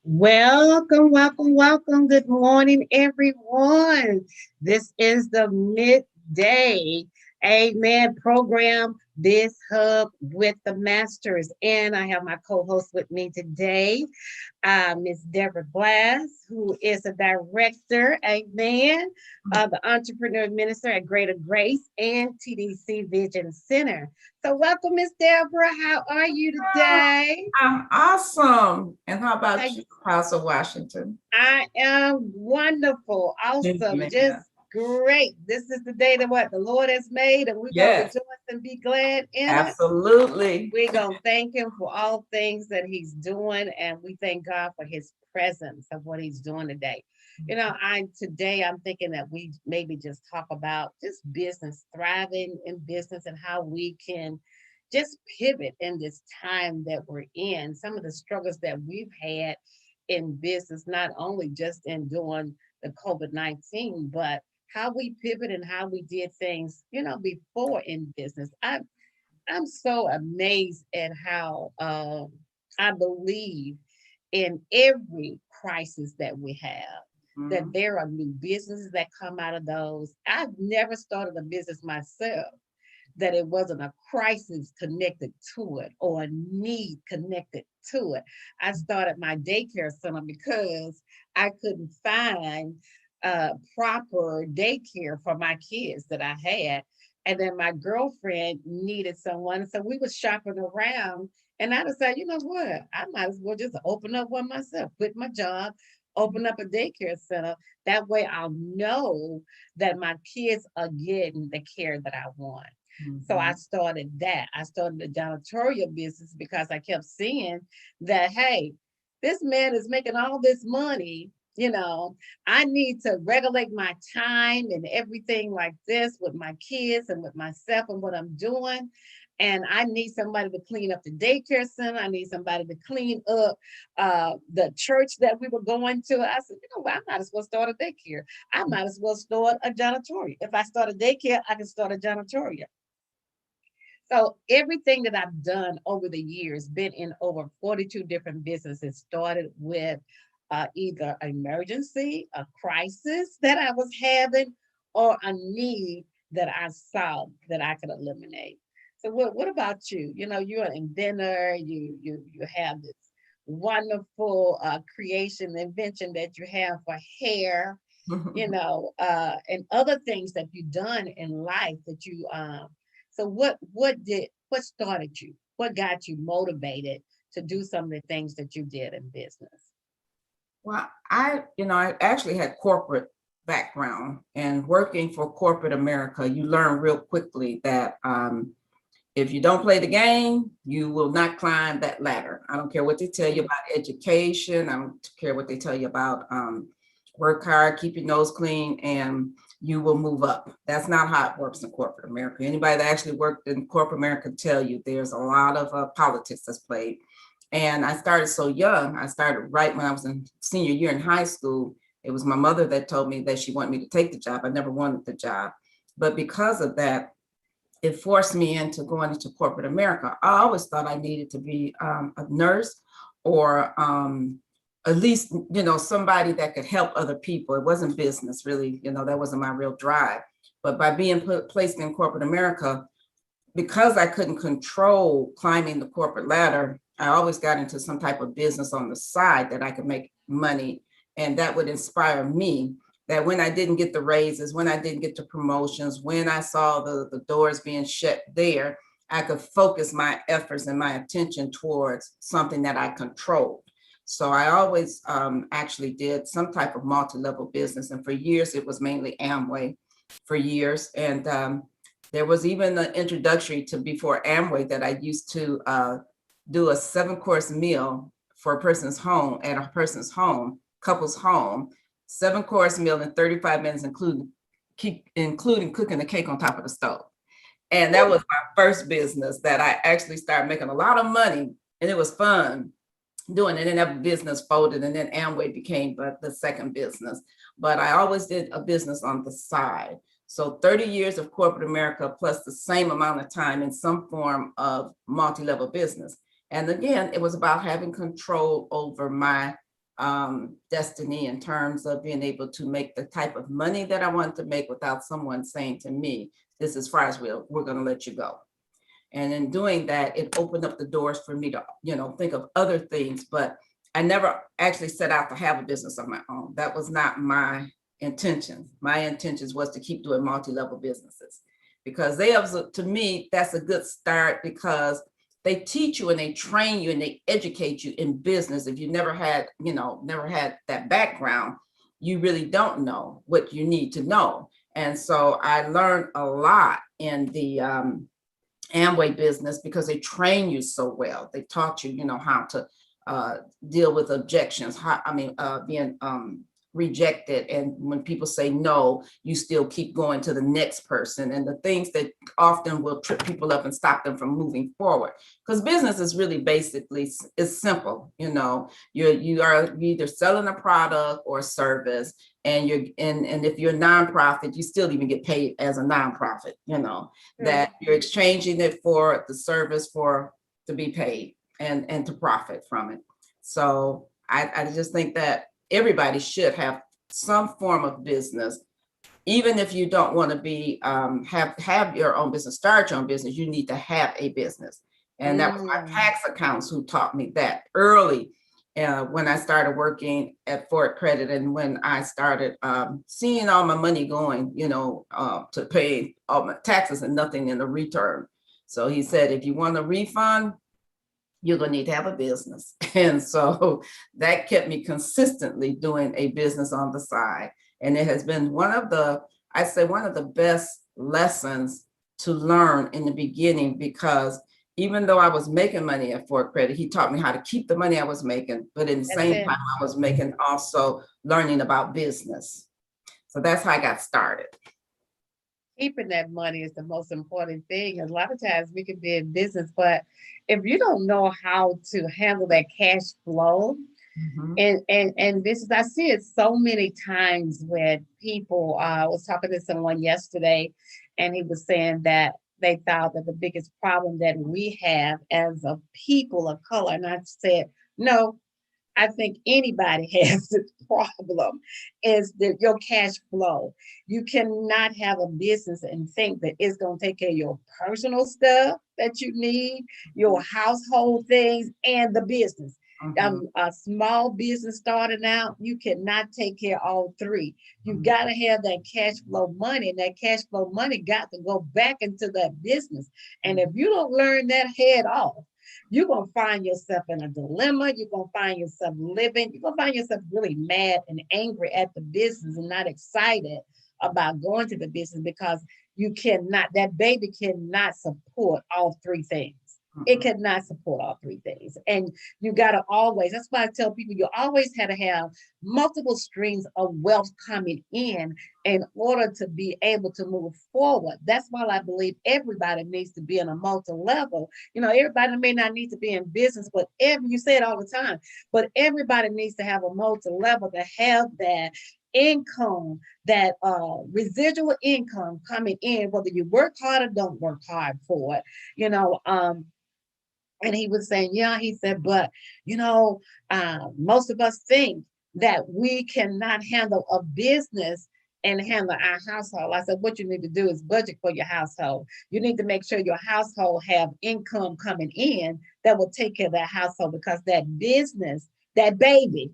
Welcome, welcome, welcome. Good morning, everyone. This is the midday Amen program, Biz Hub with the Masters. And I have my co host with me today, Miss Deborah Glass, who is a director, amen, the entrepreneur minister at Greater Grace and TDC Vision Center. So, welcome, Miss Deborah. How are you today? I'm awesome. And how about How you, Apostle Washington? I am wonderful, awesome, just Amen. great. This is the day that what the Lord has made, and we're gonna Yes, rejoice and be glad in it. absolutely. We're gonna thank Him for all things that He's doing, and we thank God for His presence of what He's doing today. I'm thinking that we maybe just talk about just business, thriving in business, and how we can just pivot in this time that we're in. Some of the struggles that we've had in business, not only just in doing the COVID-19, but how we pivot and how we did things, before in business. I'm so amazed at how I believe in every crisis that we have, that Mhm. there are new businesses that come out of those. I've never started a business myself that it wasn't a crisis connected to it or a need connected to it. I started my daycare center because I couldn't find proper daycare for my kids that I had. And then my girlfriend needed someone. So we were shopping around. And I decided, you know what? I might as well just open up one myself, quit my job, open up a daycare center. That way I'll know that my kids are getting the care that I want. So I Mhm. started that. I started a janitorial business because I kept seeing that, hey, this man is making all this money. I need to regulate my time and everything like this with my kids and with myself and what I'm doing. And I need somebody to clean up the daycare center. I need somebody to clean up the church that we were going to. I said, you know what? I might as well start a daycare. I might as well start a janitorial. If I start a daycare, I can start a janitorial. So everything that I've done over the years, been in over 42 different businesses, started with either an emergency, a crisis that I was having, or a need that I saw that I could eliminate. So what about you? You're an inventor. You have this wonderful creation, invention that you have for hair, and other things that you've done in life that you so what started you? What got you motivated to do some of the things that you did in business? Well, I actually had corporate background and working for corporate America, you learn real quickly that if you don't play the game, you will not climb that ladder. I don't care what they tell you about education. I don't care what they tell you about work hard, keep your nose clean, and you will move up. That's not how it works in corporate America. Anybody that actually worked in corporate America tell you there's a lot of politics that's played. And I started so young. I started right when I was in senior year in high school. It was my mother that told me that she wanted me to take the job. I never wanted the job. But because of that, it forced me into going into corporate America. I always thought I needed to be a nurse or at least, somebody that could help other people. It wasn't business really, that wasn't my real drive. But by being placed in corporate America, because I couldn't control climbing the corporate ladder, I always got into some type of business on the side that I could make money. And that would inspire me that when I didn't get the raises, when I didn't get the promotions, when I saw the doors being shut there, I could focus my efforts and my attention towards something that I controlled. So I always actually did some type of multi-level business. And for years, it was mainly Amway for years. And there was even an introductory to before Amway that I used to do a 7-course meal for a person's home at a person's home, couple's home, 7-course meal in 35 minutes, including cooking the cake on top of the stove. And that was my first business that I actually started making a lot of money, and it was fun doing it. And that business folded, and then Amway became the second business. But I always did a business on the side. So 30 years of corporate America plus the same amount of time in some form of multi-level business. And again, it was about having control over my destiny in terms of being able to make the type of money that I wanted to make without someone saying to me, this is as far as we're going to let you go. And in doing that, it opened up the doors for me to, think of other things. But I never actually set out to have a business of my own. That was not my intention. My intentions was to keep doing multi-level businesses, because to me, that's a good start, because they teach you and they train you and they educate you in business. If you never had that background, you really don't know what you need to know. And so I learned a lot in the Amway business, because they train you so well. They taught you, how to deal with objections, being rejected. And when people say no, you still keep going to the next person, and the things that often will trip people up and stop them from moving forward. Because business is really basically, it's simple. You are either selling a product or service, and if you're a nonprofit, you still even get paid as a nonprofit, that you're exchanging it for the service to be paid and to profit from it. So I just think that everybody should have some form of business. Even if you don't want to be have your own business, start your own business, you need to have a business. And that was my tax accountants who taught me that early, when I started working at Fort Credit, and when I started seeing all my money going, to pay all my taxes and nothing in the return. So he said, if you want a refund, you're going to need to have a business. And so that kept me consistently doing a business on the side. And it has been one of the best lessons to learn in the beginning, because even though I was making money at Fort Credit, he taught me how to keep the money I was making, but in the same time I was making, also learning about business. So that's how I got started. Keeping that money is the most important thing. A lot of times we can be in business, but if you don't know how to handle that cash flow, and this is, I see it so many times when people, I was talking to someone yesterday, and he was saying that they thought that the biggest problem that we have as a people of color, and I said, no, I think anybody has this problem, is that your cash flow. You cannot have a business and think that it's going to take care of your personal stuff that you need, your household things, and the business. A small business starting out, you cannot take care of all three. You got to have that cash flow money, and that cash flow money got to go back into that business. And if you don't learn that head off, you're going to find yourself in a dilemma. You're going to find yourself living. You're going to find yourself really mad and angry at the business and not excited about going to the business, because that baby cannot support all three things. It cannot support all three things. And you got to always, that's why I tell people, you always have to have multiple streams of wealth coming in order to be able to move forward. That's why I believe everybody needs to be in a multi-level. Everybody may not need to be in business, but you say it all the time, but everybody needs to have a multi-level to have that income, that residual income coming in, whether you work hard or don't work hard for it. And he was saying, yeah, he said, but, most of us think that we cannot handle a business and handle our household. I said, what you need to do is budget for your household. You need to make sure your household have income coming in that will take care of that household, because that business, that baby,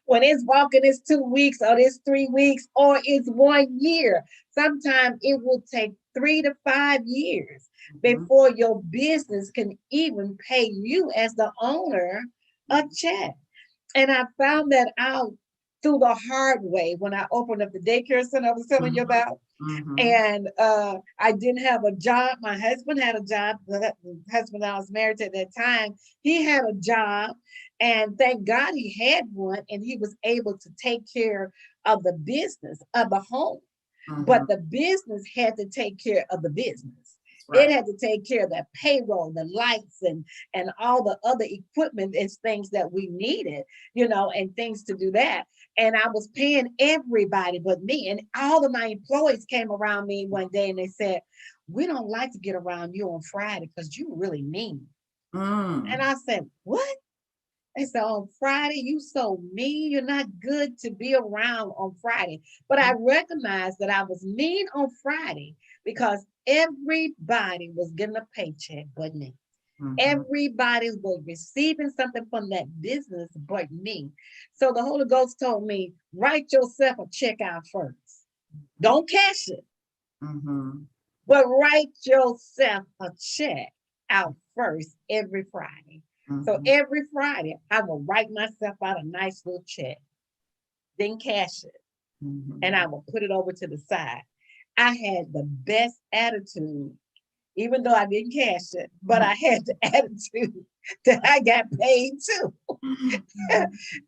when it's walking, it's 2 weeks or it's 3 weeks or it's 1 year. Sometimes it will take 3 to 5 years before your business can even pay you as the owner a check. And I found that out through the hard way when I opened up the daycare center I was telling you about. And I didn't have a job. My husband had a job. The husband I was married to at that time, he had a job. And thank God he had one, and he was able to take care of the business of the home. But the business had to take care of the business. Right. It had to take care of the payroll, the lights, and all the other equipment and things that we needed, and things to do that. And I was paying everybody but me. And all of my employees came around me one day and they said, we don't like to get around you on Friday because you really mean. And I said, what? They said, on Friday, you so mean. You're not good to be around on Friday. But I recognized that I was mean on Friday because everybody was getting a paycheck but me. Mhm. Everybody was receiving something from that business but me. So the Holy Ghost told me, write yourself a check out first. Don't cash it, Mhm. but write yourself a check out first every Friday. So Mhm. every Friday, I will write myself out a nice little check, then cash it, and I Mhm. will put it over to the side. I had the best attitude, even though I didn't cash it, but I had the attitude that I got paid too.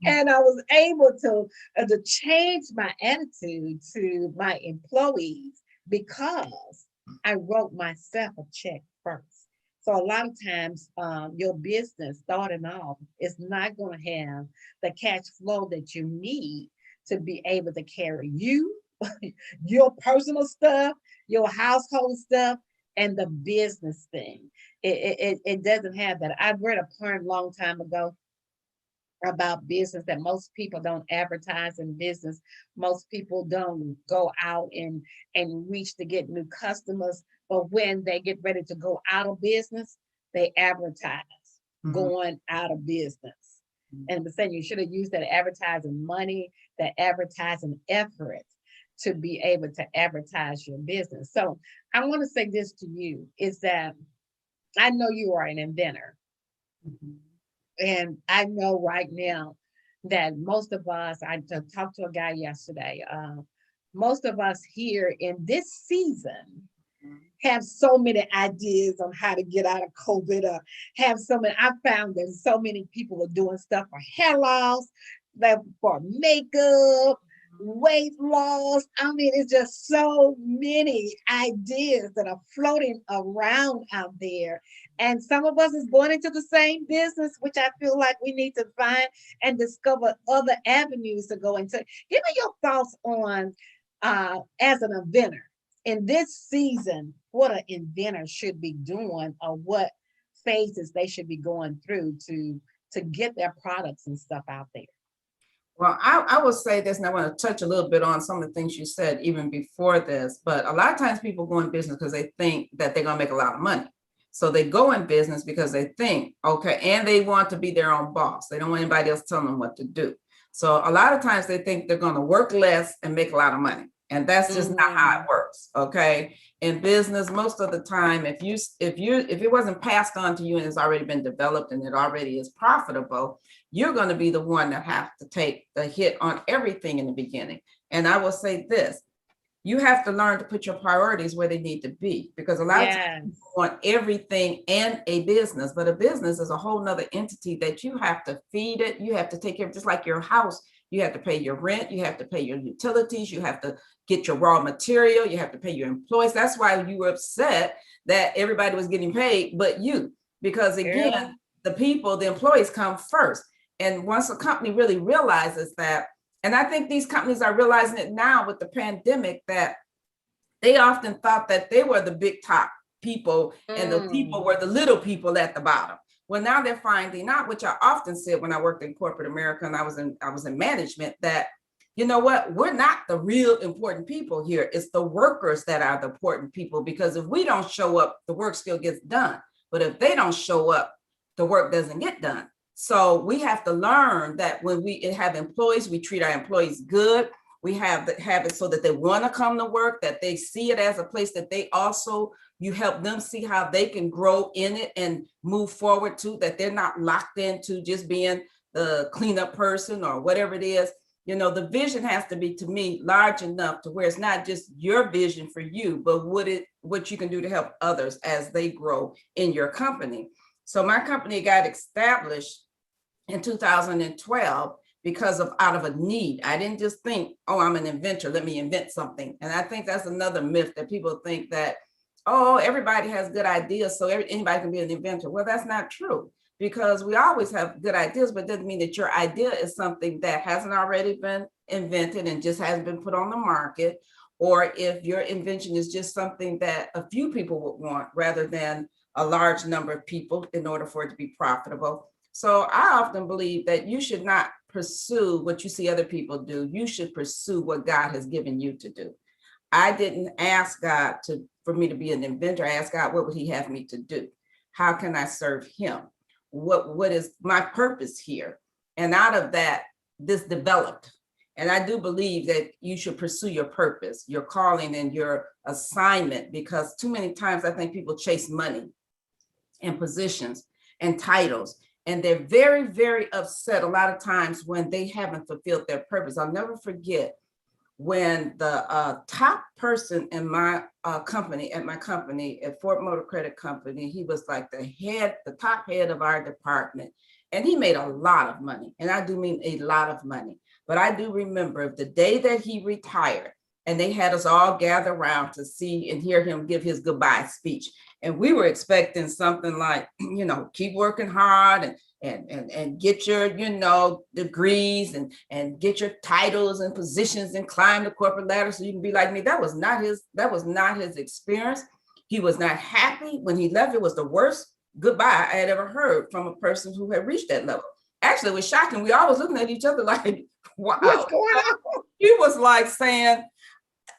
And I was able to change my attitude to my employees because I wrote myself a check first. So a lot of times, your business starting off is not going to have the cash flow that you need to be able to carry you, your personal stuff, your household stuff, and the business thing. It doesn't have that. I read a poem a long time ago about business that most people don't advertise in business. Most people don't go out and reach to get new customers. But when they get ready to go out of business, they advertise Mhm. going out of business. And I'm saying you should have used that advertising money, that advertising effort to be able to advertise your business. So I want to say this to you is that I know you are an inventor. Mhm. And I know right now that most of us, I talked to a guy yesterday, most of us here in this season have so many ideas on how to get out of COVID, or have so many. I found that so many people are doing stuff for hair loss, that for makeup, weight loss. I mean, it's just so many ideas that are floating around out there. And some of us is going into the same business, which I feel like we need to find and discover other avenues to go into. Give me your thoughts on, as an inventor in this season, what an inventor should be doing, or what phases they should be going through to get their products and stuff out there. Well, I will say this, and I want to touch a little bit on some of the things you said even before this. But a lot of times people go in business because they think that they're going to make a lot of money. So they go in business because they think, okay, and they want to be their own boss. They don't want anybody else telling them what to do. So a lot of times they think they're going to work less and make a lot of money. And that's just not how it Mm-hmm. works. Okay. In business, most of the time, if it wasn't passed on to you and it's already been developed and it already is profitable, you're going to be the one that have to take the hit on everything in the beginning. And I will say this, you have to learn to put your priorities where they need to be, because a lot of times people Yes. want everything and a business, but a business is a whole nother entity that you have to feed it. You have to take care of, just like your house. You have to pay your rent. You have to pay your utilities. You have to get your raw material. You have to pay your employees. That's why you were upset that everybody was getting paid, but you, because Girl. again, the people, the employees come first. And once a company really realizes that, and I think these companies are realizing it now with the pandemic, that they often thought that they were the big top people and the people Mm. were the little people at the bottom. Well, now they're finding out, which I often said when I worked in corporate America and I was in management, that you know what, we're not the real important people here. It's the workers that are the important people, because if we don't show up, the work still gets done. But if they don't show up, the work doesn't get done. So we have to learn that when we have employees, we treat our employees good. We have it so that they want to come to work, that they see it as a place that they also, you help them see how they can grow in it and move forward to, that they're not locked into just being the cleanup person or whatever it is. You know, the vision has to be, to me, large enough to where it's not just your vision for you, but what you can do to help others as they grow in your company. So my company got established in 2012 because of out of a need. I didn't just think, oh, I'm an inventor, let me invent something. And I think that's another myth, that people think that, oh, everybody has good ideas, so anybody can be an inventor. Well, that's not true, because we always have good ideas, but it doesn't mean that your idea is something that hasn't already been invented and just hasn't been put on the market, or if your invention is just something that a few people would want rather than a large number of people in order for it to be profitable. So I often believe that you should not pursue what you see other people do. You should pursue what God has given you to do. I didn't ask God for me to be an inventor. I asked God, what would he have me to do? How can I serve him? What is my purpose here? And out of that, this developed. And I do believe that you should pursue your purpose, your calling, and your assignment, because too many times I think people chase money and positions and titles. And they're very, very upset a lot of times when they haven't fulfilled their purpose. I'll never forget when the top person in my company, at Fort Motor Credit Company, he was like the top head of our department. And he made a lot of money. And I do mean a lot of money. But I do remember the day that he retired, and they had us all gather around to see and hear him give his goodbye speech. And we were expecting something like, keep working hard and get your, degrees and get your titles and positions and climb the corporate ladder so you can be like me. That was not his experience. He was not happy when he left. It was the worst goodbye I had ever heard from a person who had reached that level. Actually, it was shocking. We all was looking at each other like, wow. What's going on? He was like saying,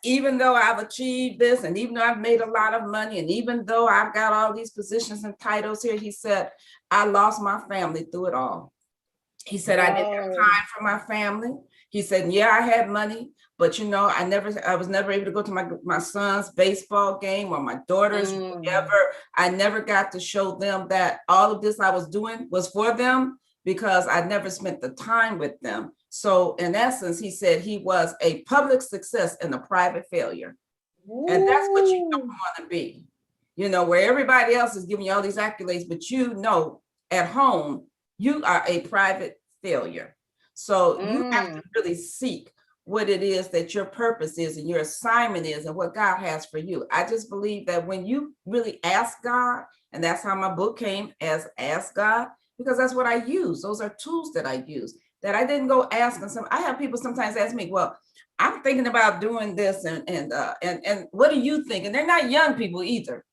even though I've achieved this, and even though I've made a lot of money, and even though I've got all these positions and titles here, he said, I lost my family through it all. He said, I didn't have time for my family. He said, yeah, I had money, but I was never able to go to my son's baseball game or my daughter's, whatever. I never got to show them that all of this I was doing was for them because I never spent the time with them. So in essence, he said he was a public success and a private failure. Ooh. And that's what you don't want to be, where everybody else is giving you all these accolades, but at home, you are a private failure. So you have to really seek what it is that your purpose is and your assignment is and what God has for you. I just believe that when you really ask God, and that's how my book came, as Ask God, because that's what I use. Those are tools that I use. That I didn't go asking some. I have people sometimes ask me, well, I'm thinking about doing this and what do you think? And they're not young people either.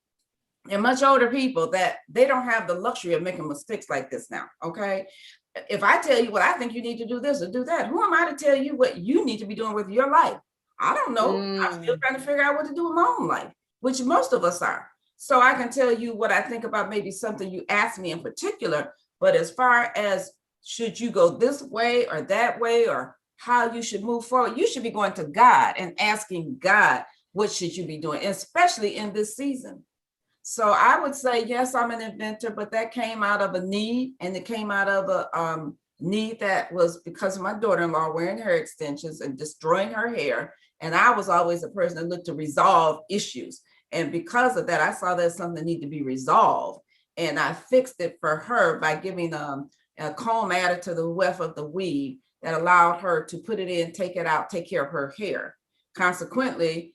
They're much older people that they don't have the luxury of making mistakes like this now. Okay. If I tell you, well, I think you need to do this or do that, who am I to tell you what you need to be doing with your life? I don't know. I'm still trying to figure out what to do with my own life, which most of us are. So I can tell you what I think about maybe something you asked me in particular, but as far as should you go this way or that way, or how you should move forward, you should be going to God and asking God, what should you be doing, especially in this season. So I would say, yes, I'm an inventor, but that came out of a need, and it came out of a need that was because of my daughter-in-law wearing hair extensions and destroying her hair. And I was always a person that looked to resolve issues. And because of that, I saw that something needed to be resolved. And I fixed it for her by giving a comb added to the weft of the weave that allowed her to put it in, take it out, take care of her hair. Consequently,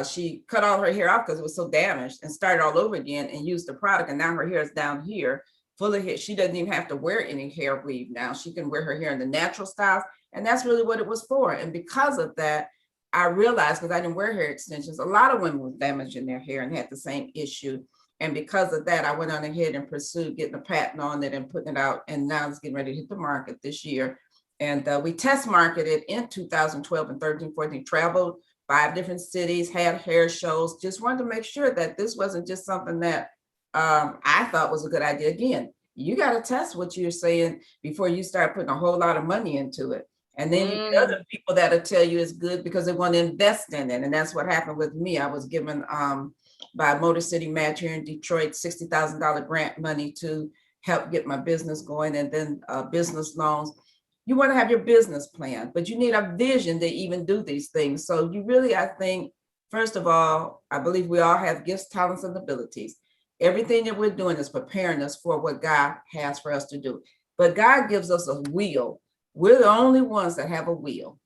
she cut all her hair off because it was so damaged and started all over again and used the product. And now her hair is down here, full of hair. She doesn't even have to wear any hair weave now. She can wear her hair in the natural styles. And that's really what it was for. And because of that, I realized, because I didn't wear hair extensions, a lot of women were damaging their hair and had the same issue. And because of that, I went on ahead and pursued getting a patent on it and putting it out. And now it's getting ready to hit the market this year. And we test marketed in 2012 and 13, 14, traveled 5 different cities, had hair shows, just wanted to make sure that this wasn't just something that I thought was a good idea. Again, you got to test what you're saying before you start putting a whole lot of money into it. And then you get other people that'll tell you it's good because they want to invest in it. And that's what happened with me. I was given by Motor City Match here in Detroit, $60,000 grant money to help get my business going, and then business loans. You want to have your business plan, but you need a vision to even do these things. So you really, I think, first of all, I believe we all have gifts, talents, and abilities. Everything that we're doing is preparing us for what God has for us to do. But God gives us a wheel. We're the only ones that have a wheel.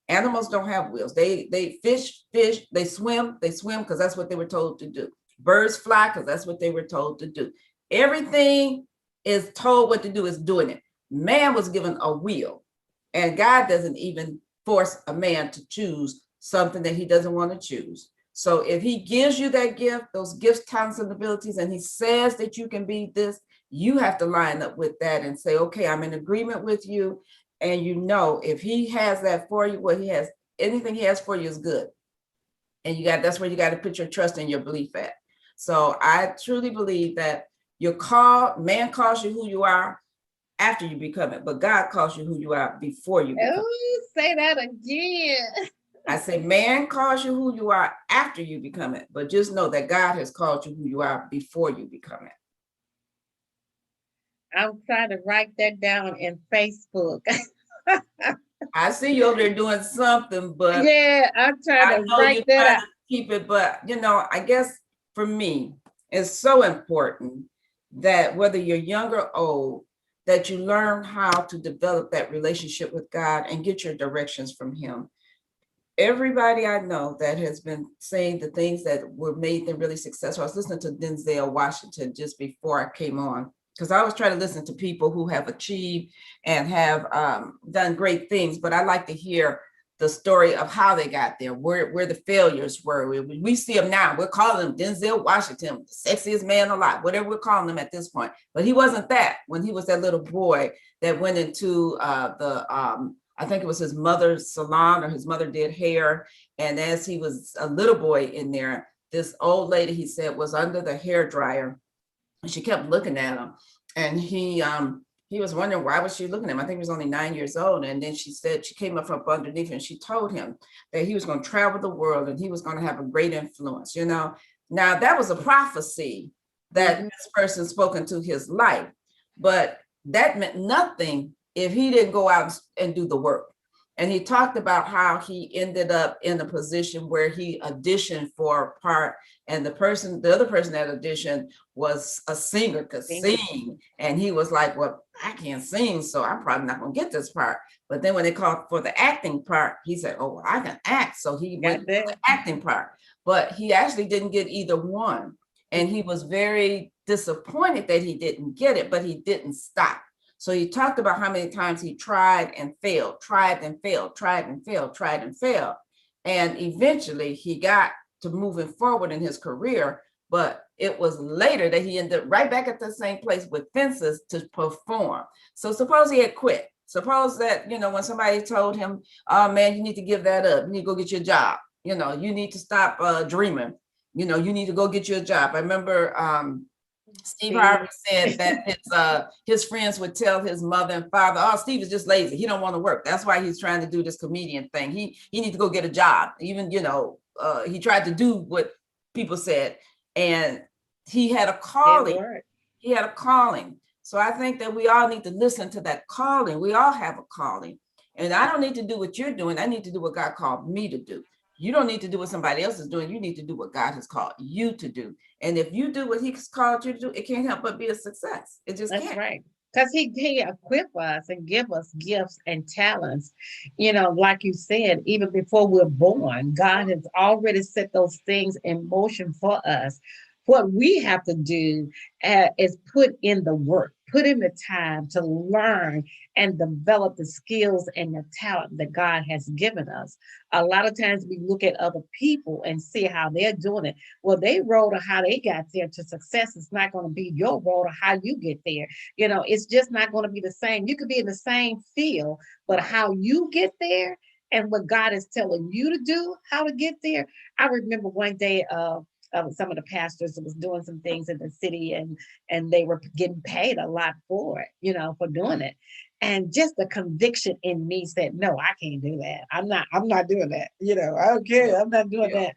Animals don't have wheels. They fish, they swim because that's what they were told to do. Birds fly because that's what they were told to do. Everything is told what to do, is doing it. Man was given a wheel, and God doesn't even force a man to choose something that he doesn't want to choose. So if he gives you that gift, those gifts, talents, and abilities, and he says that you can be this You have to line up with that and say, okay, I'm in agreement with you. And you know, if he has that for you, what he has, anything he has for you is good. And that's where you got to put your trust and your belief at. So I truly believe that you're called, man calls you who you are after you become it, but God calls you who you are before you become it. Oh, say that again. I say, man calls you who you are after you become it, but just know that God has called you who you are before you become it. I'm trying to write that down in Facebook. I see you over there doing something, but Yeah, I'm trying I to know write you're that trying out. to keep it, but I guess for me, it's so important that whether you're young or old, that you learn how to develop that relationship with God and get your directions from Him. Everybody I know that has been saying the things that were made them really successful. I was listening to Denzel Washington just before I came on, because I always try to listen to people who have achieved and have done great things, but I like to hear the story of how they got there, where the failures were. We see them now. We're calling him Denzel Washington, the sexiest man alive, whatever we're calling him at this point. But he wasn't that when he was that little boy that went into I think it was his mother's salon, or his mother did hair. And as he was a little boy in there, this old lady, he said, was under the hair dryer. And she kept looking at him. And he was wondering, why was she looking at him? I think he was only 9 years old. And then she said, she came up from underneath and she told him that he was going to travel the world and he was going to have a great influence. Now that was a prophecy that this person spoke into his life, but that meant nothing if he didn't go out and do the work. And he talked about how he ended up in a position where he auditioned for a part, and the other person that auditioned was a singer, could sing. And he was like, well, I can't sing, so I'm probably not going to get this part. But then when they called for the acting part, he said, oh, well, I can act. So he went for the acting part. But he actually didn't get either one. And he was very disappointed that he didn't get it, but he didn't stop. So he talked about how many times he tried and failed, tried and failed, tried and failed, tried and failed. And eventually he got to moving forward in his career, but it was later that he ended up right back at the same place with fences to perform. So suppose he had quit. Suppose that, when somebody told him, oh man, you need to give that up. You need to go get your job. You need to stop dreaming. You need to go get your job. I remember Steve Harvey said that his friends would tell his mother and father, oh, Steve is just lazy. He don't want to work. That's why he's trying to do this comedian thing. He needs to go get a job. Even, he tried to do what people said. And he had a calling. He had a calling. So I think that we all need to listen to that calling. We all have a calling. And I don't need to do what you're doing. I need to do what God called me to do. You don't need to do what somebody else is doing. You need to do what God has called you to do. And if you do what He's called you to do, it can't help but be a success. It just can't. That's right. Because he equip us and give us gifts and talents. Like you said, even before we're born, God has already set those things in motion for us. What we have to do is put in the work, put in the time to learn and develop the skills and the talent that God has given us. A lot of times we look at other people and see how they're doing it. Well, they road or how they got there to success is not going to be your road or how you get there. It's just not going to be the same. You could be in the same field, but how you get there and what God is telling you to do, how to get there. I remember one day, some of the pastors was doing some things in the city, and they were getting paid a lot for it, for doing it. And just the conviction in me said, no, I can't do that. I'm not doing that. I don't care. I'm not doing that.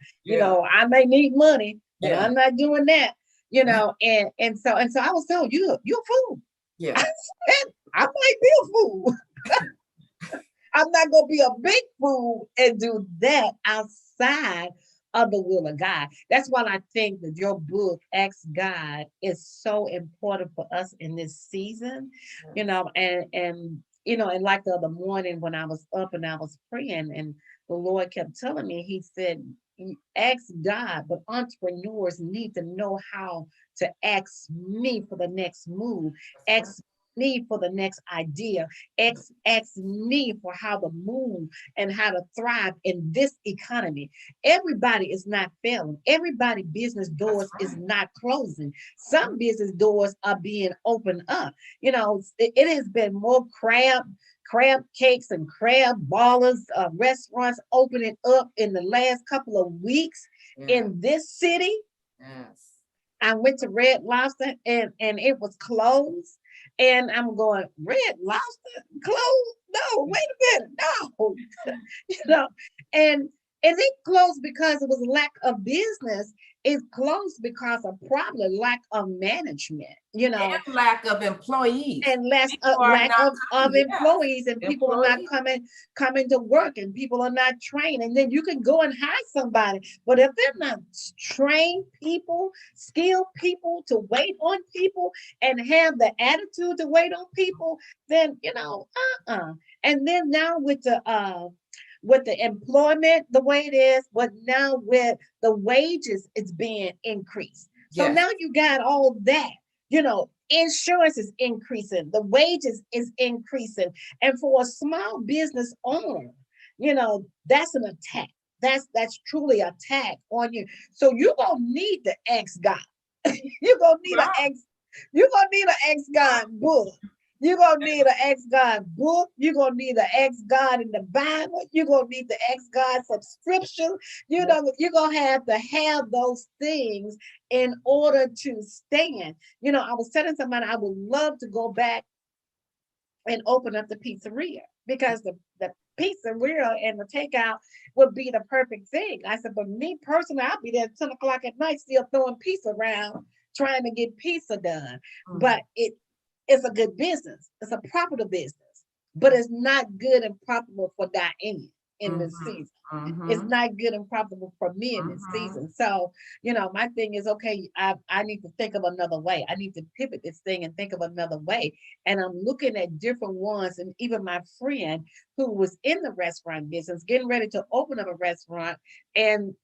I may need money, but I'm not doing that. And so I was told, you're a fool. Yeah. I said, I might be a fool. I'm not going to be a big fool and do that outside of the will of God. That's why I think that your book, Ask God, is so important for us in this season, and like the other morning when I was up and I was praying and the Lord kept telling me, He said, ask God, but entrepreneurs need to know how to ask me for the next move. Ask me for the next idea. Ask me for how to move and how to thrive in this economy. Everybody is not failing. Everybody business That's doors is right. not closing. Some business doors are being opened up. You know, it has been more crab cakes and crab ballers restaurants opening up in the last couple of weeks Yeah. in this city. Yes. I went to Red Lobster and it was closed. And I'm going, Red Lobster closed? No, wait a minute, no. You know, and it closed because it was lack of business. It closed because of probably lack of management, you know, And lack of employees. and less People are lack not of coming. Yes. employees, and people are not Employees. coming to work, and people are not trained. And then you can go and hire somebody, but if they're not trained people, skilled people to wait on people and have the attitude to wait on people, then and then now with the employment the way it is, but now with the wages it's being increased. So Yes. now you got all that, insurance is increasing, the wages is increasing. And for a small business owner, that's an attack. That's truly an attack on you. So you're gonna need the ex God. you're gonna need an Right. ex, you're gonna need an ex God book. You're gonna need an ex God book. You're gonna need an ex God in the Bible. You're gonna need the ex God subscription. Yeah. You're gonna have to have those things in order to stand. I was telling somebody I would love to go back and open up the pizzeria because the pizzeria and the takeout would be the perfect thing. I said, but me personally, I'll be there at 10 o'clock at night still throwing pizza around, trying to get pizza done. But it's a good business. It's a profitable business, but it's not good and profitable for Diane in this Mm-hmm. season. It's Mm-hmm. not good and profitable for me in this Mm-hmm. season. So, my thing is, okay, I need to think of another way. I need to pivot this thing and think of another way. And I'm looking at different ones. And even my friend who was in the restaurant business, getting ready to open up a restaurant, and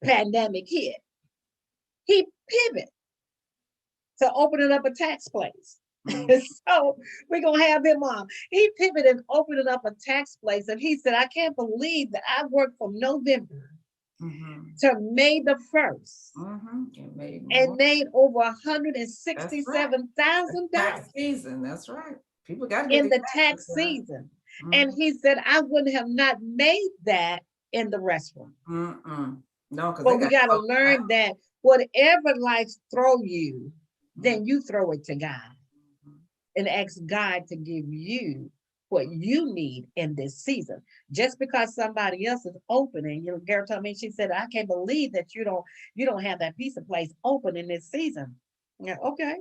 pandemic hit. He pivoted to opening up a tax place. Mm-hmm. So we're gonna have him on. He pivoted and opened up a tax place, and he said, "I can't believe that I worked from November Mm-hmm. to May the 1st Mm-hmm. It made and more. made over one hundred and That's right. sixty-seven thousand Tax dollars season. That's right. People got to get in their the taxes tax done. season." And Mm-hmm. he said, "I wouldn't have not made that in the restaurant." Mm-mm. No, because they But we got to got to close down. learn that whatever life throw you, Mm-hmm. then you throw it to God and ask God to give you what you need in this season. Just because somebody else is opening, girl told me, she said, "I can't believe that you don't have that pizza place open in this season." Yeah, okay.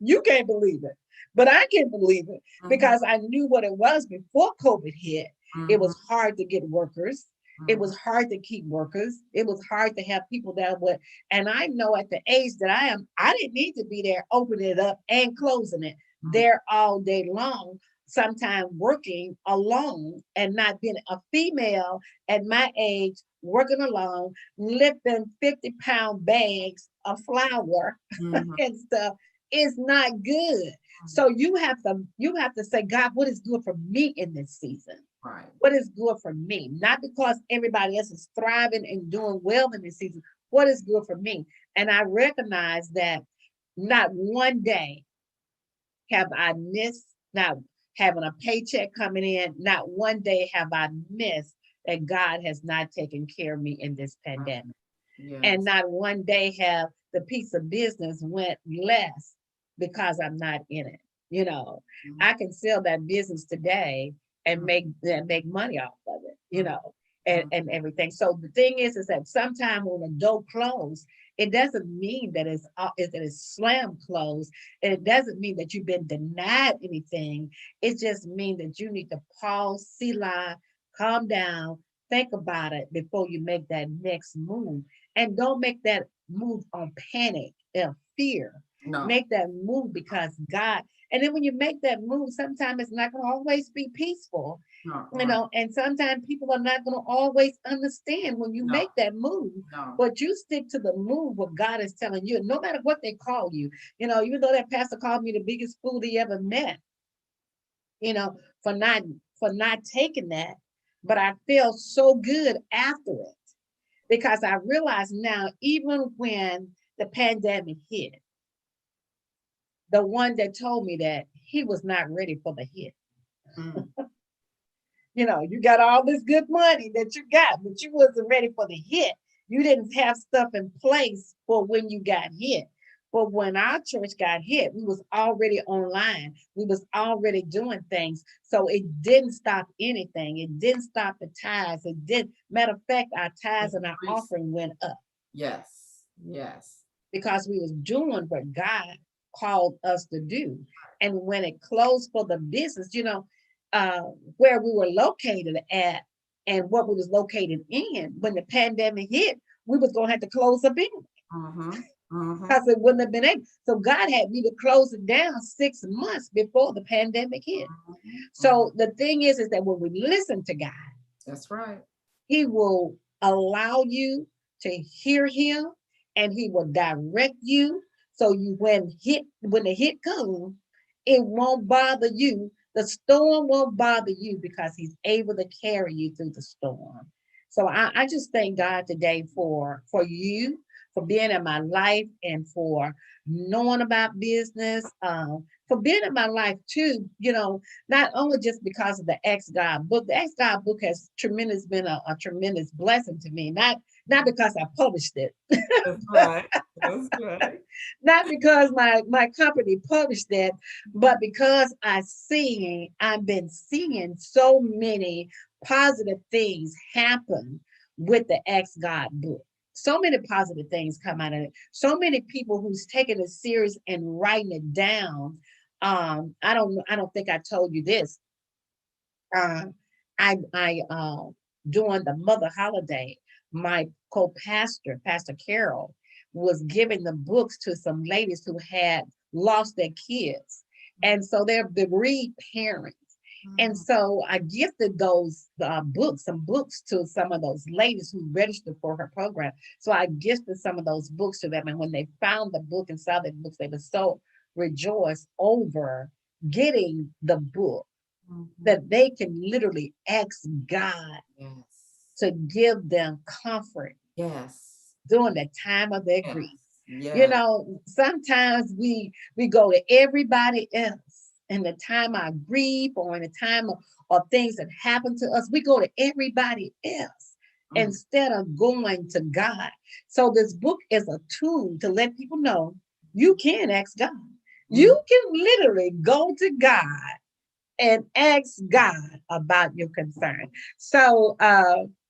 You can't believe it, but I can believe it Mm-hmm. because I knew what it was before COVID hit. It Mm-hmm. was hard to get workers. It Mm-hmm. was hard to keep workers. It was hard to have people that would. And I know at the age that I am, I didn't need to be there opening it up and closing it there all day long. Sometimes working alone and not being a female at my age, working alone, lifting 50-pound bags of flour Mm-hmm. and stuff is not good. So you have to say, God, what is good for me in this season? Right. What is good for me? Not because everybody else is thriving and doing well in this season. What is good for me? And I recognize that not one day have I missed not having a paycheck coming in. Not one day have I missed that God has not taken care of me in this pandemic. And Yes. not one day have the piece of business went less because I'm not in it. Mm-hmm. I can sell that business today and make money off of it, Mm-hmm. and everything. So the thing is that sometimes when a door closed, it doesn't mean that it's slam closed. And it doesn't mean that you've been denied anything. It just means that you need to pause, Selah, calm down, think about it before you make that next move. And don't make that move on panic and fear. No. Make that move because God, and then when you make that move, sometimes it's not going to always be peaceful, No. you Right. know, and sometimes people are not going to always understand when you No. make that move, No. but you stick to the move what God is telling you, no matter what they call you. You know, even though that pastor called me the biggest fool he ever met, you know, for not taking that, but I feel so good after it because I realize now, even when the pandemic hit, the one that told me that he was not ready for the hit. Mm. You know, you got all this good money that you got, but you wasn't ready for the hit. You didn't have stuff in place for when you got hit. But when our church got hit, we was already online. We was already doing things. So it didn't stop anything. It didn't stop the tithes. It did. Matter of fact, our tithes and our Increase. offering went up Yes. Yes. because we was doing what God called us to do. And when it closed for the business, you know, uh, where we were located at and what we was located in, when the pandemic hit, we was gonna have to close up anyway Mm-hmm. Mm-hmm. because it wouldn't have been able. So God had me to close it down 6 months before the pandemic hit. Mm-hmm. Mm-hmm. So the thing is that when we listen to God, That's right. He will allow you to hear Him, and He will direct you. So you when the hit comes, it won't bother you. The storm won't bother you because He's able to carry you through the storm. So I just thank God today for you, for being in my life and for knowing about business, for being in my life too, you know, not only just because of the Ex God book. The Ex God book has tremendous been a tremendous blessing to me. Not because I published it, That's right. That's right. not because my company published it, but because I've been seeing so many positive things happen with the Ex God book. So many positive things come out of it. So many people who's taking it serious and writing it down. I don't think I told you this. Uh, I during the mother holiday, my co-pastor, Pastor Carol, was giving the books to some ladies who had lost their kids. And so they're bereaved parents. And Mm. so I gifted those books, some books to some of those ladies who registered for her program. So I gifted some of those books to them. And when they found the book and saw the books, they were so rejoiced over getting the book Mhm. that they can literally ask God Yes. to give them comfort Yes. during the time of their Yes. grief. You Yes. know, sometimes we go to everybody else in the time of grief or in the time of things that happen to us. We go to everybody else Mm. instead of going to God. So this book is a tool to let people know you can ask God. Mm. You can literally go to God and ask God about your concern. So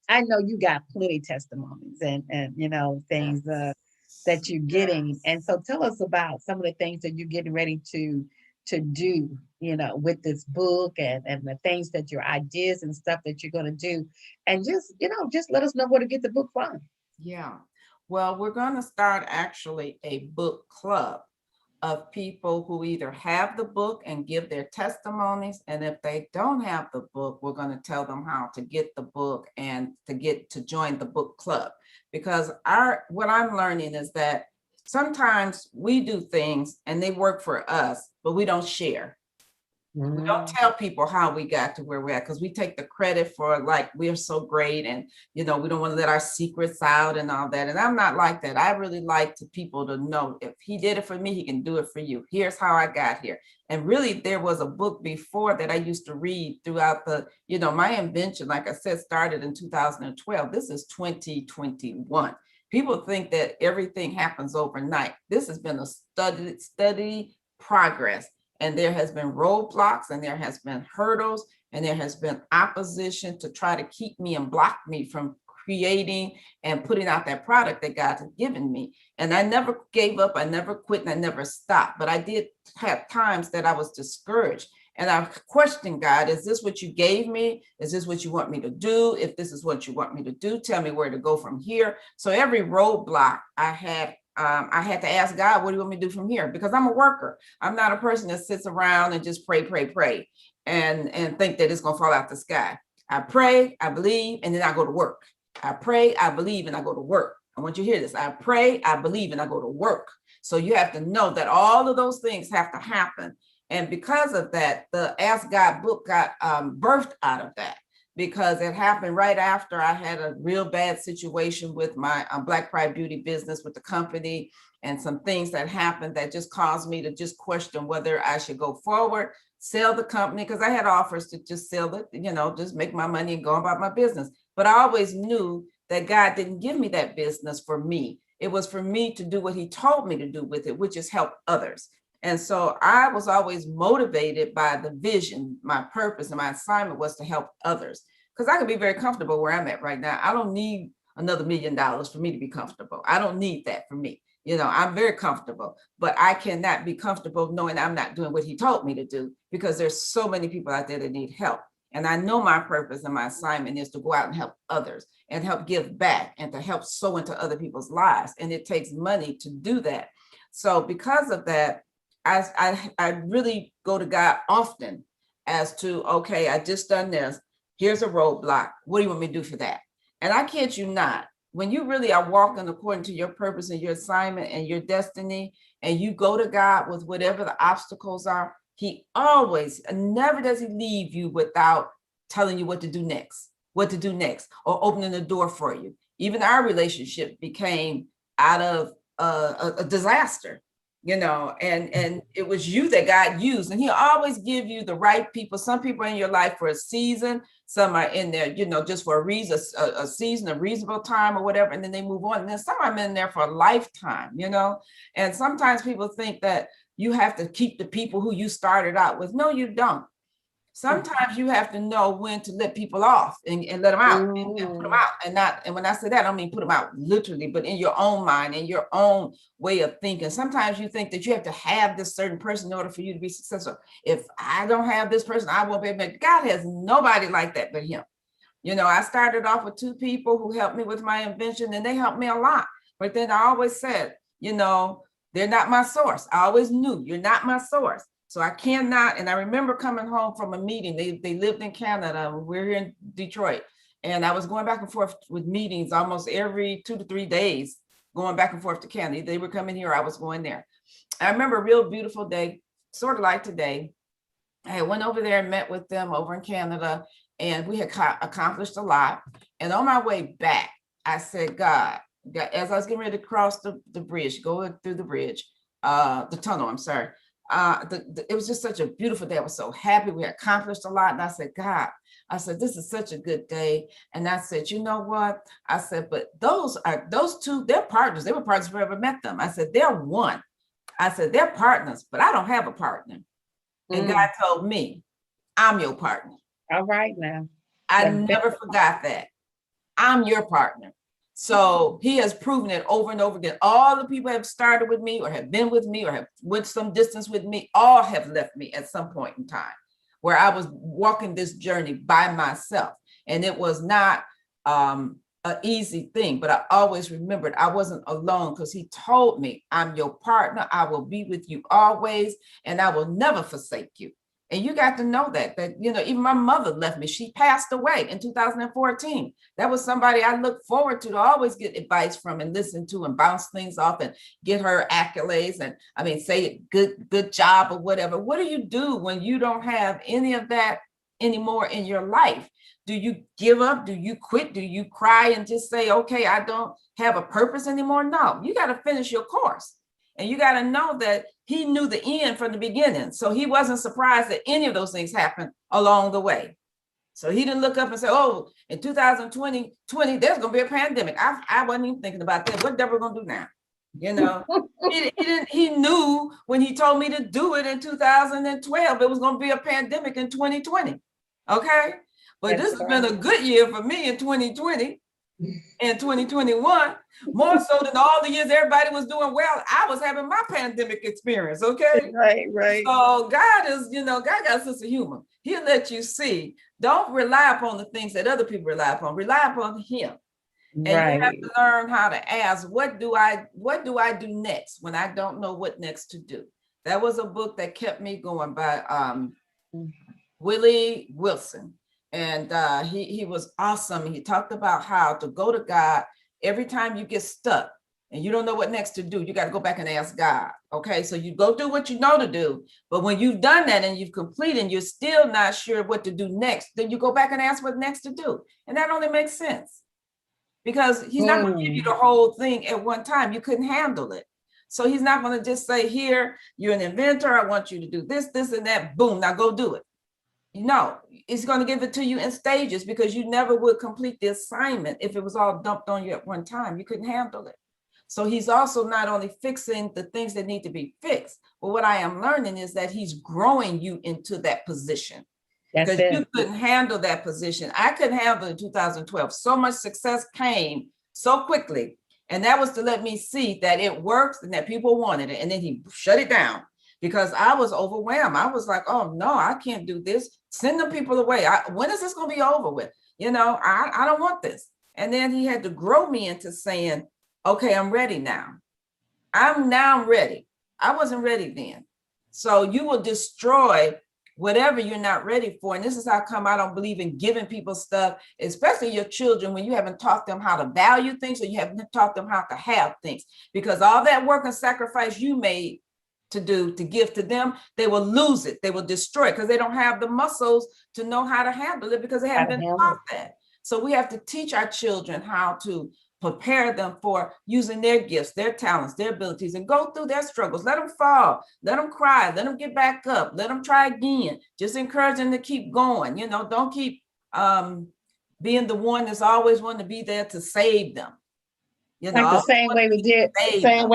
I know you got plenty testimonies and you know things Yes. that you're getting. And Yes. so tell us about some of the things that you're getting ready to do, you know, with this book and the things that your ideas and stuff that you're going to do. And just, you know, just let us know where to get the book from. Yeah. Well, we're going to start actually a book club of people who either have the book and give their testimonies. And if they don't have the book, we're going to tell them how to get the book and to get to join the book club. Because what I'm learning is that sometimes we do things and they work for us, but we don't share. We don't Mm. tell people how we got to where we're at because we take the credit for like we're so great and we don't want to let our secrets out and all that. And I'm not like that. I really like to people to know if he did it for me, he can do it for you. Here's how I got here. And really, there was a book before that I used to read throughout my invention, like I said, started in 2012. This is 2021. People think that everything happens overnight. This has been a steady progress. And there has been roadblocks and there has been hurdles and there has been opposition to try to keep me and block me from creating and putting out that product that God has given me. And I never gave up, I never quit, and I never stopped. But I did have times that I was discouraged. And I questioned God, is this what you gave me? Is this what you want me to do? If this is what you want me to do, tell me where to go from here. So every roadblock I had I had to ask God, what do you want me to do from here? Because I'm a worker. I'm not a person that sits around and just pray, and think that it's going to fall out the sky. I pray, I believe, and then I go to work. I pray, I believe, and I go to work. I want you to hear this. I pray, I believe, and I go to work. So you have to know that all of those things have to happen. And because of that, the Ask God book got birthed out of that, because it happened right after I had a real bad situation with my Black Pride Beauty business with the company, and some things that happened that just caused me to just question whether I should go forward, sell the company, because I had offers to just sell it, just make my money and go about my business. But I always knew that God didn't give me that business for me. It was for me to do what he told me to do with it, which is help others. And so I was always motivated by the vision. My purpose and my assignment was to help others, because I can be very comfortable where I'm at right now. I don't need another $1 million for me to be comfortable. I don't need that for me. I'm very comfortable, but I cannot be comfortable knowing I'm not doing what he told me to do, because there's so many people out there that need help. And I know my purpose and my assignment is to go out and help others and help give back and to help sow into other people's lives. And it takes money to do that. So because of that, I really go to God often as to, okay, I just done this. Here's a roadblock. What do you want me to do for that? And I kid you not, when you really are walking according to your purpose and your assignment and your destiny, and you go to God with whatever the obstacles are, he always, never does he leave you without telling you what to do next, or opening the door for you. Even our relationship became out of a disaster, and it was you that God used. And he'll always give you the right people. Some people are in your life for a season, some are in there, just for a reason, a season, a reasonable time or whatever, and then they move on. And then some are in there for a lifetime, and sometimes people think that you have to keep the people who you started out with. No, you don't. Sometimes you have to know when to let people off and let them out, and put them out. And when I say that, I don't mean put them out literally, but in your own mind, in your own way of thinking. Sometimes you think that you have to have this certain person in order for you to be successful. If I don't have this person, I won't be able to. God has nobody like that but him. I started off with 2 people who helped me with my invention, and they helped me a lot. But then I always said, they're not my source. I always knew you're not my source. So I cannot. And I remember coming home from a meeting. They lived in Canada. We're here in Detroit. And I was going back and forth with meetings almost every 2 to 3 days, going back and forth to Canada. They were coming here, I was going there. I remember a real beautiful day, sort of like today. I went over there and met with them over in Canada, and we had accomplished a lot. And on my way back, I said, God, as I was getting ready to cross the bridge, going through the bridge, the tunnel, I'm sorry. It was just such a beautiful day. I was so happy. We accomplished a lot. And I said, God, this is such a good day. And I said, you know what? I said, but those 2, they're partners. They were partners before I ever met them. I said, they're one. I said, they're partners, but I don't have a partner. And God told me, I'm your partner. All right now. I never forgot that. I'm your partner. So he has proven it over and over again. All the people have started with me or have been with me or have went some distance with me, all have left me at some point in time where I was walking this journey by myself. And it was not an easy thing, but I always remembered I wasn't alone, because he told me, I'm your partner. I will be with you always, and I will never forsake you. And you got to know that, even my mother left me. She passed away in 2014. That was somebody I look forward to always get advice from and listen to and bounce things off and get her accolades. And say good job or whatever. What do you do when you don't have any of that anymore in your life? Do you give up? Do you quit? Do you cry and just say, okay, I don't have a purpose anymore? No, you got to finish your course. And you got to know that he knew the end from the beginning. So he wasn't surprised that any of those things happened along the way. So he didn't look up and say, oh, in 2020, there's going to be a pandemic. I wasn't even thinking about that. What Deborah going to do now? He knew when he told me to do it in 2012, it was going to be a pandemic in 2020. Okay. But this has been a good year for me in 2020. In 2021, more so than all the years everybody was doing well, I was having my pandemic experience. Okay. Right. So God is, God got a sense of humor. He'll let you see. Don't rely upon the things that other people rely upon. Rely upon him. And you have Right. to learn how to ask, what do I do next when I don't know what next to do? That was a book that kept me going by Willie Wilson. And he was awesome. He talked about how to go to God every time you get stuck and you don't know what next to do. You got to go back and ask God. Okay, so you go do what you know to do. But when you've done that and you've completed and you're still not sure what to do next, then you go back and ask what next to do. And that only makes sense because he's not going to give you the whole thing at one time. You couldn't handle it. So he's not going to just say, here, you're an inventor. I want you to do this, this, and that. Boom, now go do it. No, it's going to give it to you in stages because you never would complete the assignment if it was all dumped on you at one time. You couldn't handle it. So he's also not only fixing the things that need to be fixed, but what I am learning is that he's growing you into that position. Because you couldn't handle that position. I couldn't handle it in 2012. So much success came so quickly. And that was to let me see that it works and that people wanted it. And then he shut it down because I was overwhelmed. I was like, oh no, I can't do this. Send them people away. When is this going to be over with? I don't want this. And then he had to grow me into saying, okay, I'm ready now. I'm ready. I wasn't ready then. So you will destroy whatever you're not ready for. And this is how come I don't believe in giving people stuff, especially your children, when you haven't taught them how to value things or you haven't taught them how to have things. Because all that work and sacrifice you made to give to them, they will lose it. They will destroy it because they don't have the muscles to know how to handle it because they haven't been taught that. So we have to teach our children how to prepare them for using their gifts, their talents, their abilities, and go through their struggles. Let them fall, let them cry, let them get back up, let them try again. Just encourage them to keep going. Don't keep being the one that's always wanting to be there to save them. Like the same way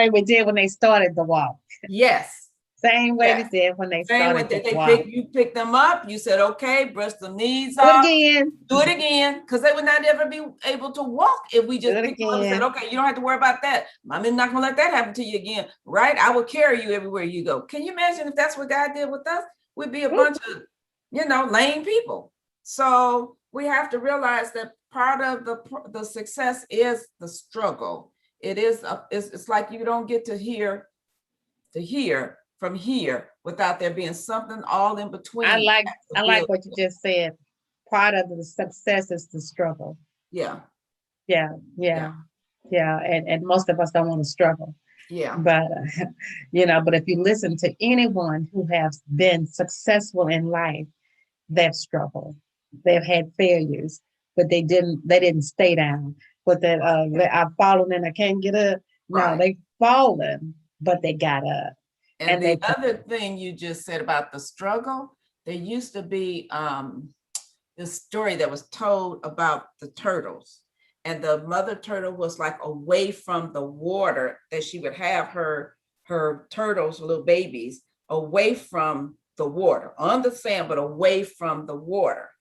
we did when they started the walk. Yes. Same way we did when they started the walk. You picked them up. You said, okay, brush the knees off. Do it again. Because they would not ever be able to walk if we just picked them up and said, okay, you don't have to worry about that. I'm not going to let that happen to you again. Right? I will carry you everywhere you go. Can you imagine if that's what God did with us? We'd be a bunch of, lame people. So we have to realize that part of the success is the struggle. It's like you don't get to hear from here without there being something all in between. I like what you just said. Part of the success is the struggle. Yeah. And most of us don't want to struggle. Yeah. But but if you listen to anyone who has been successful in life, they've struggled. They've had failures, but they didn't stay down. But that I've fallen and I can't get up. No, they've fallen, but they got up. And the other thing you just said about the struggle, there used to be this story that was told about the turtles. And the mother turtle was like away from the water, that she would have her turtles, little babies, away from the water, on the sand, but away from the water.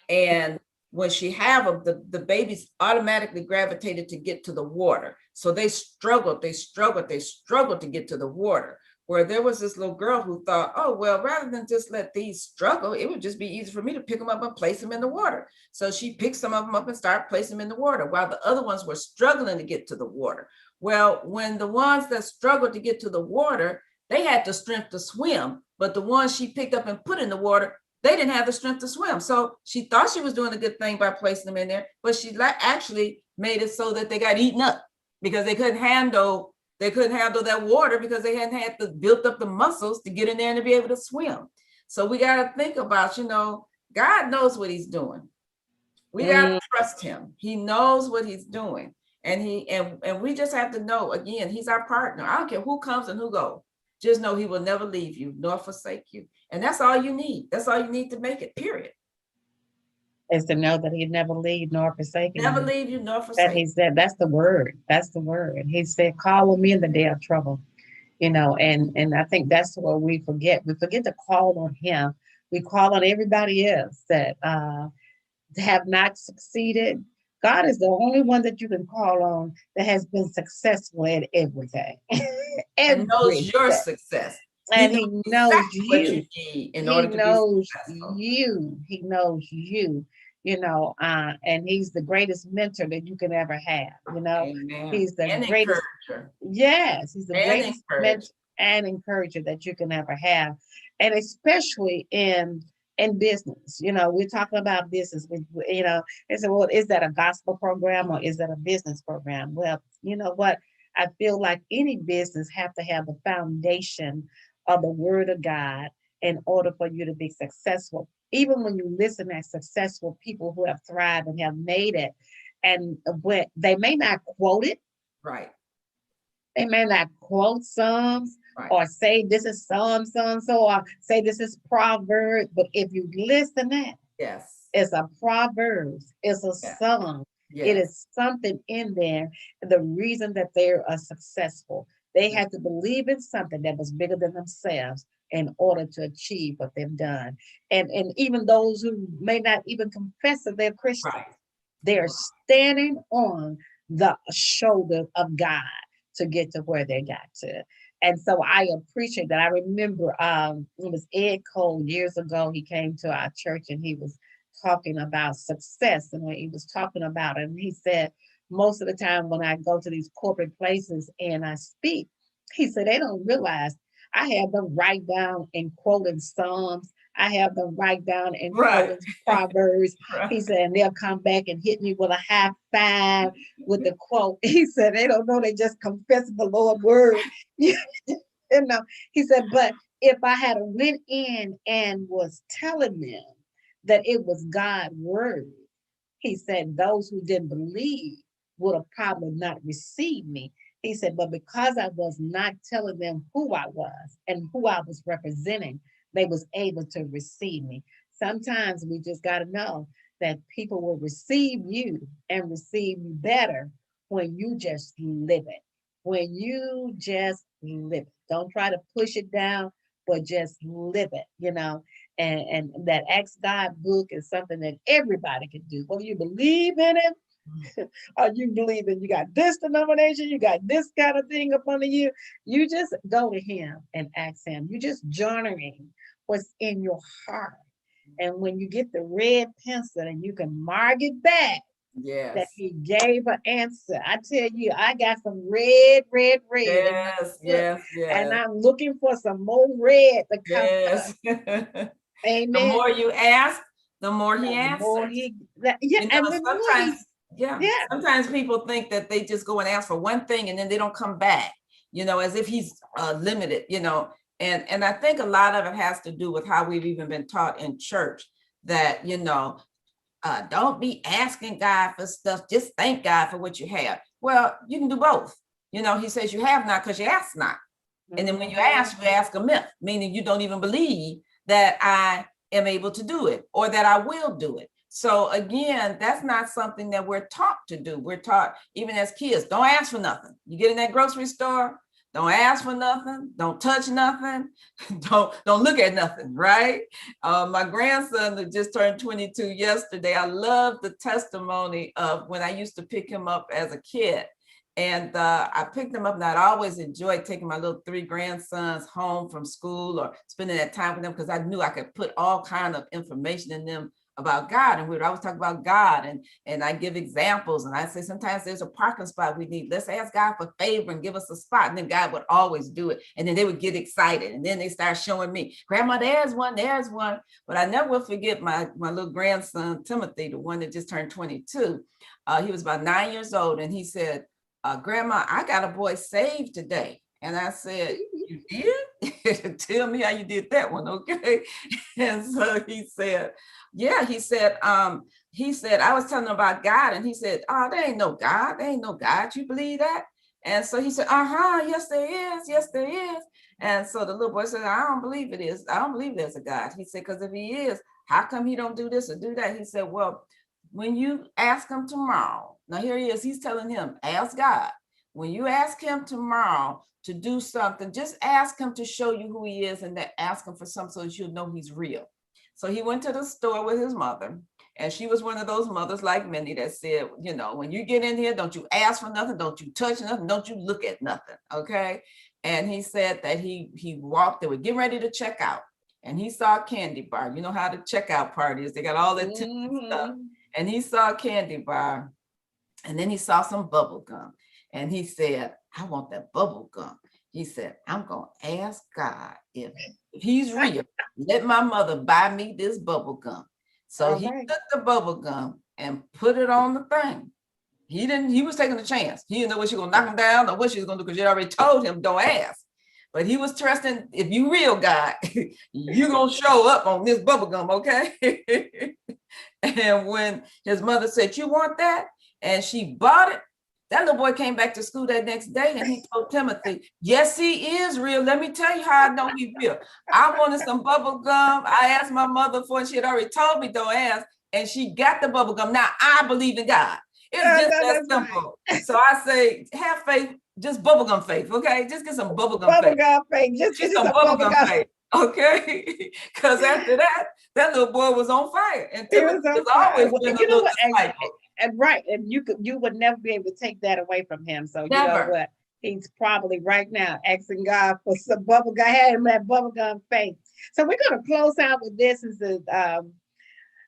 And when she have them, the babies automatically gravitated to get to the water. So they struggled to get to the water. Where there was this little girl who thought, oh, well, rather than just let these struggle, it would just be easy for me to pick them up and place them in the water. So she picked some of them up and started placing them in the water while the other ones were struggling to get to the water. Well, when the ones that struggled to get to the water, they had the strength to swim, but the ones she picked up and put in the water, they didn't have the strength to swim. So she thought she was doing a good thing by placing them in there, but she actually made it so that they got eaten up because they couldn't handle that water because they hadn't had built up the muscles to get in there and to be able to swim. So we got to think about, God knows what he's doing. We got to trust him. He knows what he's doing. And we just have to know, again, he's our partner. I don't care who comes and who goes. Just know he will never leave you nor forsake you. And that's all you need. That's all you need to make it, period. Is to know that he'd never leave nor forsake you. Never leave you nor forsake. That he said, that's the word. That's the word. He said, call on me in the day of trouble. And I think that's what we forget. We forget to call on him. We call on everybody else that have not succeeded. God is the only one that you can call on that has been successful at everything. And knows your success. And he knows exactly you. What you need in order to be successful. He knows you. and he's the greatest mentor that you can ever have. Amen. He's the And greatest. encourager. Yes, he's the And greatest encourager. mentor and encourager that you can ever have, and especially in business. We're talking about business. They said, well, is that a gospel program or is that a business program? Well, you know what? I feel like any business have to have the foundation of the Word of God in order for you to be successful. Even when you listen to successful people who have thrived and have made it, and when they may not quote it, Right. they may not quote Psalms Right. or say this is Psalm so and so, or say this is Proverbs. But if you listen to that, Yes. it's a Proverbs, it's a Yeah. song. It Yes. is something in there. The reason that they are successful, they had to believe in something that was bigger than themselves in order to achieve what they've done. And even those who may not even confess that they're Christians, Right. they are standing on the shoulder of God to get to where they got to. And so I appreciate that. I remember it was Ed Cole years ago. He came to our church and he was talking about success. And when he was talking about it, and he said, most of the time when I go to these corporate places and I speak, he said, they don't realize I have them write down and quoting Psalms. I have them write down and Right. quoting Proverbs. Right. He said, and they'll come back and hit me with a high five with the quote. He said, they don't know, they just confessing the Lord's word. you know, he said, but if I had went in and was telling them that it was God's word, he said, those who didn't believe would have probably not received me. He said, but because I was not telling them who I was and who I was representing, they was able to receive me. Sometimes we just got to know that people will receive you and receive you better when you just live it. When you just live it. Don't try to push it down, but just live it. And that Ask God book is something that everybody can do. Whether you believe in it or you believe in you got this denomination, you got this kind of thing up under you, you just go to him and ask him. You just journaling what's in your heart. And when you get the red pencil and you can mark it back, that Yes. he gave an answer. I tell you, I got some red in my Yes. book, Yes. and Yes. I'm looking for some more red to come up. Yes. The Amen. more you ask, the more he The more answers. he, yeah, and the more Sometimes, he, yeah, yeah, sometimes people think that they just go and ask for one thing and then they don't come back, as if he's limited, and I think a lot of it has to do with how we've even been taught in church that, don't be asking God for stuff. Just thank God for what you have. Well, you can do both. He says you have not because you ask not. And then when you ask a myth, meaning you don't even believe that I am able to do it or that I will do it. So again, that's not something that we're taught to do. We're taught, even as kids, don't ask for nothing. You get in that grocery store, don't ask for nothing, don't touch nothing, don't look at nothing, right? My grandson that just turned 22 yesterday, I love the testimony of when I used to pick him up as a kid. And I picked them up, and I'd always enjoyed taking my little 3 grandsons home from school or spending that time with them because I knew I could put all kind of information in them about God. And we would always talk about God, and I give examples, and I say sometimes there's a parking spot we need. Let's ask God for favor and give us a spot. And then God would always do it. And then they would get excited. And then they start showing me, Grandma, there's one. But I never will forget my little grandson, Timothy, the one that just turned 22. He was about 9 years old, and he said, Grandma, I got a boy saved today. And I said, you did? Tell me how you did that one, okay? And so he said, yeah, he said, I was telling him about God, and he said, oh, there ain't no God. There ain't no God. You believe that? And so he said, yes, there is. Yes, there is. And so the little boy said, I don't believe it is. I don't believe there's a God. He said, because if he is, how come he don't do this or do that? He said, well, when you ask him tomorrow, now here he is, he's telling him, ask God. When you ask him tomorrow to do something, just ask him to show you who he is and then ask him for something so that you'll know he's real. So he went to the store with his mother, and she was one of those mothers like Minnie that said, when you get in here, don't you ask for nothing, don't you touch nothing, don't you look at nothing, okay? And he said that he walked, they were getting ready to check out, and he saw a candy bar. You know how the checkout part is, they got all that stuff. and he saw a candy bar, and then he saw some bubble gum, and he said, I want that bubble gum. He said, I'm going to ask God if he's real, let my mother buy me this bubble gum. So he took the bubble gum and put it on the thing. He was taking a chance. He didn't know what she was gonna knock him down or what she was gonna do, because you already told him, don't ask. But he was trusting, if you real God, you gonna show up on this bubble gum, okay? And when his mother said, you want that? And she bought it, that little boy came back to school that next day and he told Timothy, yes, he is real. Let me tell you how I know he's real. I wanted some bubble gum. I asked my mother for it. She had already told me don't ask. And she got the bubble gum. Now I believe in God. It's just that simple. Right. So I say, have faith, just bubblegum faith, okay? Just get some bubblegum faith. Bubblegum faith. Just get some bubblegum faith, okay? Because after that little boy was on fire. And Timothy has always been a little disciple. And right, and you would never be able to take that away from him. So you know what? He's probably right now asking God for some bubblegum. Had him that bubblegum faith. So we're going to close out with this.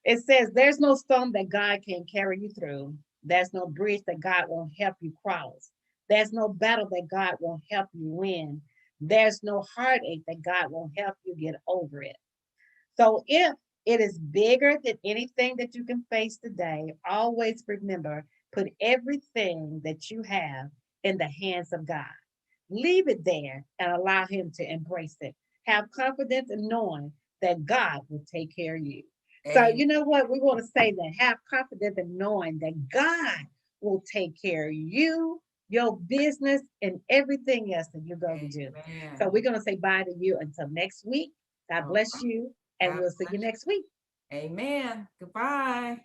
It says, there's no storm that God can't carry you through. There's no bridge that God won't help you cross. There's no battle that God won't help you win. There's no heartache that God won't help you get over it. So if it is bigger than anything that you can face today, always remember, put everything that you have in the hands of God. Leave it there and allow him to embrace it. Have confidence in knowing that God will take care of you. So you know what? We want to say that. Have confidence in knowing that God will take care of you, your business, and everything else that you're going to do. So we're going to say bye to you until next week. God bless you, and we'll see you next week. Amen. Goodbye.